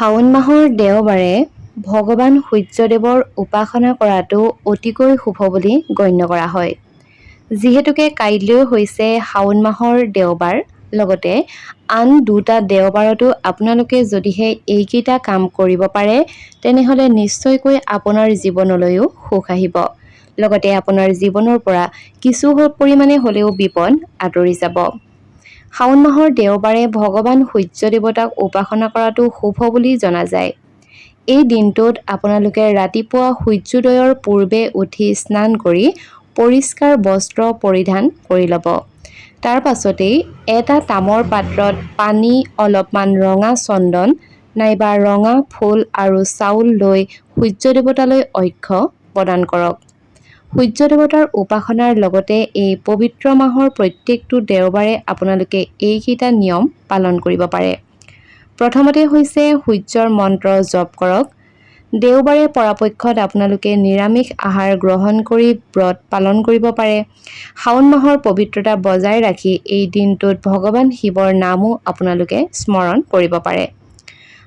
শাওণ মাহৰ দেওবাৰে ভগৱান সূৰ্যদেৱৰ উপাসনা কৰাটো অতিকৈ শুভ বুলি গণ্য কৰা হয়। যিহেতুকে কাইলৈ হৈছে শাওণ মাহৰ দেওবাৰ, লগতে আন দুটা দেওবাৰতো আপোনালোকে যদিহে এইকেইটা কাম কৰিব পাৰে তেনেহ'লে নিশ্চয়কৈ আপোনাৰ জীৱনলৈও সুখ আহিব। লগতে আপোনাৰ জীৱনৰ পৰা কিছু পৰিমাণে হ'লেও বিপদ আঁতৰি যাব। শাওণ মাহৰ দেওবাৰে ভগৱান সূৰ্য দেৱতাক উপাসনা কৰাটো শুভ বুলি জনা যায়। এই দিনটোত আপোনালোকে ৰাতিপুৱা সূৰ্যোদয়ৰ পূৰ্বে উঠি স্নান কৰি পৰিষ্কাৰ বস্ত্ৰ পৰিধান কৰি ল'ব। তাৰ পাছতেই এটা তামৰ পাত্ৰত পানী, অলপমান ৰঙা চন্দন নাইবা ৰঙা ফুল আৰু চাউল লৈ সূৰ্য দেৱতালৈ অৰ্ঘ্য প্ৰদান কৰক। সূৰ্য দেৱতাৰ উপাসনাৰ লগতে এই পবিত্ৰ মাহৰ প্ৰত্যেকটো দেওবাৰে আপোনালোকে এইকেইটা নিয়ম পালন কৰিব পাৰে। প্ৰথমতে হৈছে সূৰ্যৰ মন্ত্ৰ জপ কৰক। দেওবাৰে পৰাপক্ষত আপোনালোকে নিৰামিষ আহাৰ গ্ৰহণ কৰি ব্ৰত পালন কৰিব পাৰে। শাওণ মাহৰ পবিত্ৰতা বজাই ৰাখি এই দিনটোত ভগৱান শিৱৰ নামো আপোনালোকে স্মৰণ কৰিব পাৰে।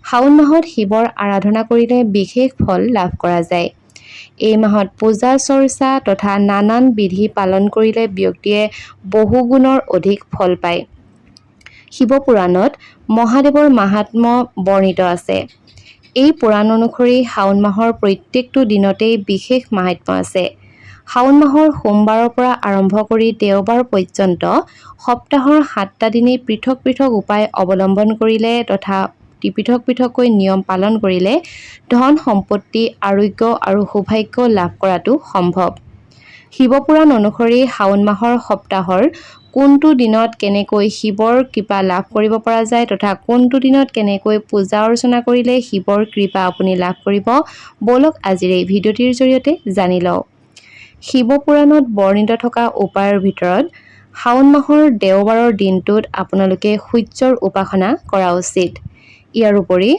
শাওণ মাহত শিৱৰ আৰাধনা কৰিলে বিশেষ ফল লাভ কৰা যায়। এই মাহত পূজা চৰ্চা তথা নানান বিধি পালন কৰিলে ব্যক্তিয়ে বহু গুণৰ অধিক ফল পায়। শিৱপুৰাণত মহাদেৱৰ মাহাত্ম্য বৰ্ণিত আছে। এই পুৰাণ অনুসৰি শাওণ মাহৰ প্ৰত্যেকটো দিনতেই বিশেষ মাহাত্ম্য আছে। শাওণ মাহৰ সোমবাৰৰ পৰা আৰম্ভ কৰি দেওবাৰ পৰ্যন্ত সপ্তাহৰ 7টা দিনেই পৃথক পৃথক উপায় অৱলম্বন কৰিলে তথা পৃথক পৃথককৈ নিয়ম পালন কৰিলে ধন সম্পত্তি, আৰোগ্য আৰু সৌভাগ্য লাভ কৰাটো সম্ভৱ। শিৱপুৰাণ অনুসৰি শাওণ মাহৰ সপ্তাহৰ কোনটো দিনত কেনেকৈ শিৱৰ কৃপা লাভ কৰিব পৰা যায় তথা কোনটো দিনত কেনেকৈ পূজা অৰ্চনা কৰিলে শিৱৰ কৃপা আপুনি লাভ কৰিব, বলক আজিৰ এই ভিডিঅ'টিৰ জৰিয়তে জানি লওঁ। শিৱপুৰাণত বৰ্ণিত থকা উপায়ৰ ভিতৰত শাওণ মাহৰ দেওবাৰৰ দিনটোত আপোনালোকে সূৰ্যৰ উপাসনা কৰা উচিত। ইয়াৰ উপৰি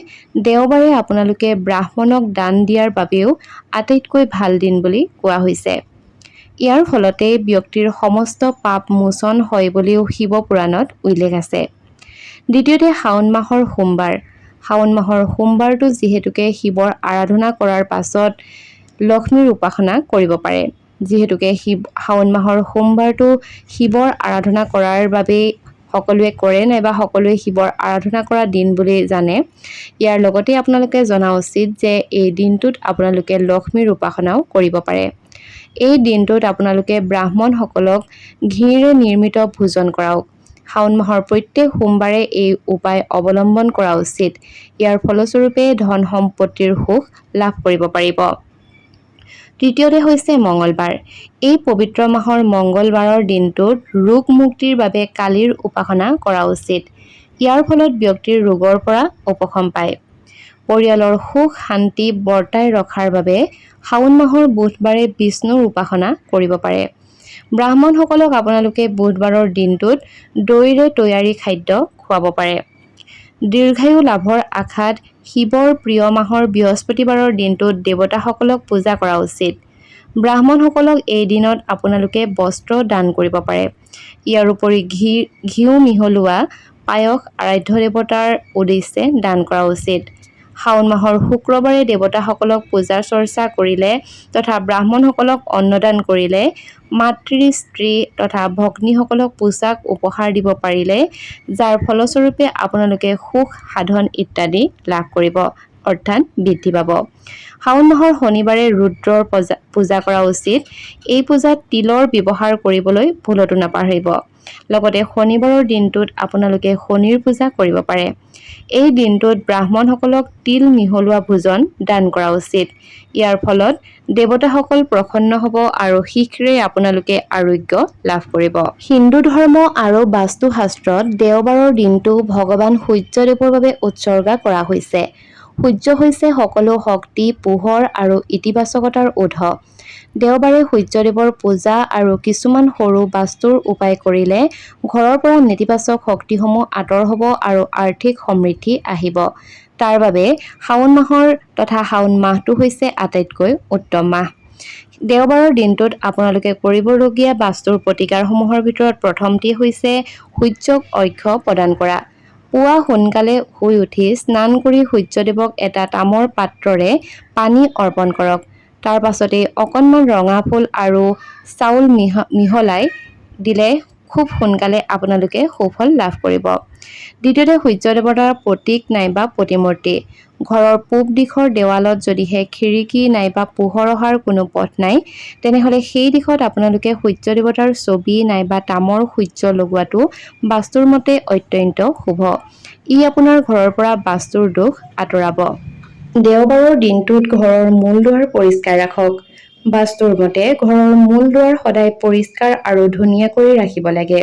দেওবাৰে আপোনালোকে ব্ৰাহ্মণক দান দিয়াৰ বাবেও আটাইতকৈ ভাল দিন বুলি কোৱা হৈছে। ইয়াৰ ফলতে ব্যক্তিৰ সমস্ত পাপ মোচন হয় বুলিও শিৱপুৰাণত উল্লেখ আছে। দ্বিতীয়তে শাওণ মাহৰ সোমবাৰ। শাওণ মাহৰ সোমবাৰটো যিহেতুকে শিৱৰ আৰাধনা কৰাৰ পাছত লক্ষ্মীৰ উপাসনা কৰিব পাৰে। যিহেতুকে শাওণ মাহৰ সোমবাৰটো শিৱৰ আৰাধনা কৰাৰ বাবেই সকলোৱে কৰে নাইবা সকলোৱে শিৱৰ আৰাধনা কৰা দিন বুলি জানে। ইয়াৰ লগতে আপোনালোকে জনা উচিত যে এই দিনটোত আপোনালোকে লক্ষ্মীৰ উপাসনাও কৰিব পাৰে। এই দিনটোত আপোনালোকে ব্ৰাহ্মণসকলক ঘিৰে নিৰ্মিত ভোজন কৰাওক। শাওণ মাহৰ প্ৰত্যেক সোমবাৰে এই উপায় অৱলম্বন কৰা উচিত। ইয়াৰ ফলস্বৰূপে ধন সম্পত্তিৰ সুখ লাভ কৰিব পাৰিব। তৃতীয়তে হৈছে মঙ্গলবাৰ। এই পবিত্ৰ মাহৰ মঙ্গলবাৰৰ দিনটোত ৰোগ মুক্তিৰ বাবে কালীৰ উপাসনা কৰা উচিত। ইয়াৰ ফলত ব্যক্তিৰ ৰোগৰ পৰা উপশম পায়। পৰিয়ালৰ সুখ শান্তি বৰ্তাই ৰখাৰ বাবে শাওণ মাহৰ বুধবাৰে বিষ্ণুৰ উপাসনা কৰিব পাৰে। ব্ৰাহ্মণসকলক আপোনালোকে বুধবাৰৰ দিনটোত দৈৰে তৈয়াৰী খাদ্য খুৱাব পাৰে। দীৰ্ঘায়ু লাভৰ আশাত শিৱৰ প্ৰিয় মাহৰ বৃহস্পতিবাৰৰ দিনটোত দেৱতাসকলক পূজা কৰা উচিত। ব্ৰাহ্মণসকলক এই দিনত আপোনালোকে বস্ত্ৰ দান কৰিব পাৰে। ইয়াৰ উপৰি ঘিউ মিহলোৱা পায়স আৰাধ্য দেৱতাৰ উদ্দেশ্যে দান কৰা উচিত। শাওণ মাহৰ শুক্ৰবাৰে দেৱতাসকলক পূজা চৰ্চা কৰিলে তথা ব্ৰাহ্মণসকলক অন্নদান কৰিলে, মাতৃ স্ত্ৰী তথা ভগ্নীসকলক পোছাক উপহাৰ দিব পাৰিলে, যাৰ ফলস্বৰূপে আপোনালোকে সুখ সাধন ইত্যাদি লাভ কৰিব অৰ্থাৎ বৃদ্ধি পাব। শাওণ মাহৰ শনিবাৰে ৰুদ্ৰৰ পূজা কৰা উচিত। এই পূজাত তিলৰ ব্যৱহাৰ কৰিবলৈ ভুলতো নাপাহৰিব। লগতে শনিবাৰৰ দিনটোত আপোনালোকে শনিৰ পূজা কৰিব পাৰে। এই দিনটোত ব্ৰাহ্মণসকলক তিল মিহলোৱা ভোজন দান কৰা উচিত। ইয়াৰ ফলত দেৱতাসকল প্ৰসন্ন হ'ব আৰু শীঘ্ৰে আপোনালোকে আৰোগ্য লাভ কৰিব। হিন্দু ধৰ্ম আৰু বাস্তুশাস্ত্ৰত দেওবাৰৰ দিনটো ভগৱান সূৰ্যদেৱৰ বাবে উৎসৰ্গা কৰা হৈছে। সূৰ্য হৈছে সকলো শক্তি, পোহৰ আৰু ইতিবাচকতাৰ উৎস। দেওবাৰে সূৰ্যদেৱৰ পূজা আৰু কিছুমান সৰু বাস্তুৰ উপায় কৰিলে ঘৰৰ পৰা নেতিবাচক শক্তিসমূহ আঁতৰ হ'ব আৰু আৰ্থিক সমৃদ্ধি আহিব। তাৰ বাবে শাওণ মাহৰ তথা শাওণ মাহটো হৈছে আটাইতকৈ উত্তম মাহ। দেওবাৰৰ দিনটোত আপোনালোকে কৰিবলগীয়া বাস্তুৰ প্ৰতিকাৰসমূহৰ ভিতৰত প্ৰথমটি হৈছে সূৰ্যক অৰ্ঘ্য প্ৰদান কৰা। পুৱা সোনকালে শুই উঠি স্নান কৰি সূৰ্যদেৱক এটা তামৰ পাত্ৰৰে পানী অৰ্পণ কৰক। তাৰ পাছতে অকণমান ৰঙা ফুল আৰু চাউল মিহলাই দিলে খুব সোনকালে আপোনালোকে সুফল লাভ কৰিব। দ্বিতীয়তে সূৰ্য দেৱতাৰ প্ৰতীক নাইবা প্ৰতিমূৰ্তি। ঘৰৰ পূব দিশৰ দেৱালত যদিহে খিৰিকী নাইবা পোহৰ অহাৰ কোনো পথ নাই, তেনেহ'লে সেই দিশত আপোনালোকে সূৰ্য দেৱতাৰ ছবি নাইবা তামৰ সূৰ্য লগোৱাটো বাস্তুৰ মতে অত্যন্ত শুভ। ই আপোনাৰ ঘৰৰ পৰা বাস্তুৰ দোষ আঁতৰাব। দেওবাৰৰ দিনটোত ঘৰৰ মূল দুৱাৰ পৰিষ্কাৰ ৰাখক। বাস্তুৰ মতে ঘৰৰ মূল দুৱাৰ সদায় পৰিষ্কাৰ আৰু ধুনীয়া কৰি ৰাখিব লাগে।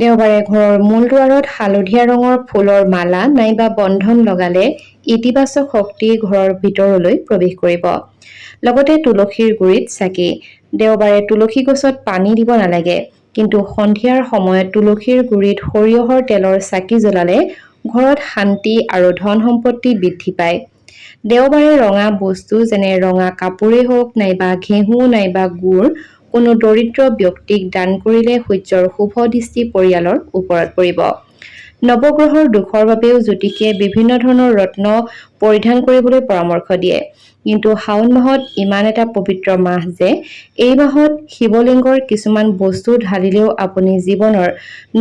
দেওবাৰে ঘৰৰ মূল দুৱাৰত হালধীয়া ৰঙৰ ফুলৰ মালা নাইবা বন্ধন লগালে ইতিবাচক শক্তি ঘৰৰ ভিতৰলৈ প্ৰৱেশ কৰিব। লগতে তুলসীৰ গুৰিত চাকি। দেওবাৰে তুলসী গছত পানী দিব নালাগে, কিন্তু সন্ধিয়াৰ সময়ত তুলসীৰ গুৰিত সৰিয়হৰ তেলৰ চাকি জ্বলালে ঘৰত শান্তি আৰু ধন সম্পত্তি বৃদ্ধি পায়। দেওবাৰে ৰঙা বস্তু যেনে ৰঙা কাপোৰেই হওক নাইবা ঘেঁহু নাইবা গুৰ কোনো দৰিদ্ৰ ব্যক্তিক দান কৰিলে সূৰ্যৰ শুভ দৃষ্টি পৰিয়ালৰ ওপৰত পৰিব। নৱগ্ৰহৰ দোষৰ বাবেও জ্যোতিষে বিভিন্ন ধৰণৰ ৰত্ন পৰিধান কৰিবলৈ পৰামৰ্শ দিয়ে। কিন্তু শাওণ মাহত ইমান এটা পবিত্ৰ মাহ যে এই মাহত শিৱলিংগৰ কিছুমান বস্তু ঢালিলেও আপুনি জীৱনৰ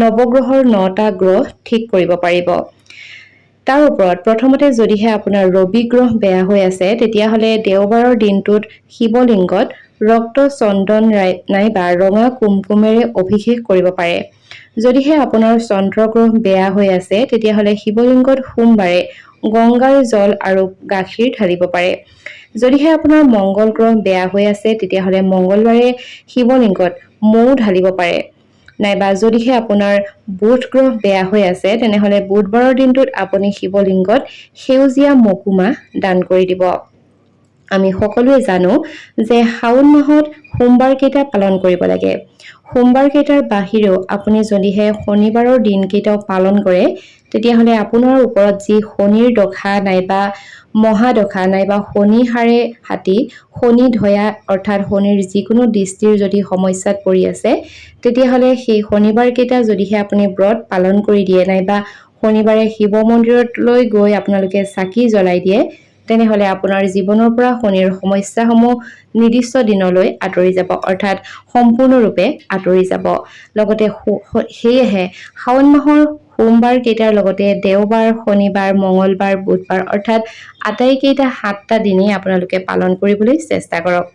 নৱগ্ৰহৰ 9টা গ্ৰহ ঠিক কৰিব পাৰিব। তাৰ ওপৰত প্ৰথমতে যদিহে আপোনাৰ ৰবি গ্ৰহ বেয়া হৈ আছে, তেতিয়াহ'লে দেওবাৰৰ দিনটোত শিৱলিংগত ৰক্ত চন্দন নাইবা ৰঙা কুমকুমেৰে অভিষেক কৰিব পাৰে। যদিহে আপোনাৰ চন্দ্ৰ গ্ৰহ বেয়া হৈ আছে, তেতিয়াহ'লে শিৱলিংগত সোমবাৰে গংগাৰ জল আৰু গাখীৰ ঢালিব পাৰে। যদিহে আপোনাৰ মংগল গ্ৰহ বেয়া হৈ আছে, তেতিয়াহ'লে মংগলবাৰে শিৱলিংগত মৌ ঢালিব পাৰে। নাইবা যদিহে আপোনাৰ বুধ গ্ৰহ বেয়া হৈ আছে, তেনেহ'লে বুধবাৰৰ দিনটোত আপুনি শিৱলিংগত সেউজীয়া মকুমাহ দান কৰি দিব। আমি সকলোৱে জানো যে শাওণ মাহত সোমবাৰ কেইটা পালন কৰিব লাগে। সোমবাৰ কেইটাৰ বাহিৰেও আপুনি যদিহে শনিবাৰৰ দিনকেইটাও পালন কৰে, তেতিয়াহ'লে আপোনাৰ ওপৰত যি শনিৰ দশা নাইবা মহাদশা নাইবা শনি হাড়ে হাতী, শনি ধয়া অৰ্থাৎ শনিৰ যিকোনো দৃষ্টিৰ যদি সমস্যাত পৰি আছে, তেতিয়াহ'লে সেই শনিবাৰ কেইটা যদিহে আপুনি ব্ৰত পালন কৰি দিয়ে নাইবা শনিবাৰে শিৱ মন্দিৰলৈ গৈ আপোনালোকে চাকি জ্বলাই দিয়ে, তেনেহ'লে আপোনাৰ জীৱনৰ পৰা শনিৰ সমস্যাসমূহ নিৰ্দিষ্ট দিনলৈ আঁতৰি যাব, অৰ্থাৎ সম্পূৰ্ণৰূপে আঁতৰি যাব। লগতে সেয়েহে শাওণ মাহৰ সোমবাৰ কেইটাৰ লগতে দেওবাৰ, শনিবাৰ, মঙলবাৰ, বুধবাৰ অৰ্থাৎ আটাইকেইটা 7টা দিনেই আপোনালোকে পালন কৰিবলৈ চেষ্টা কৰক।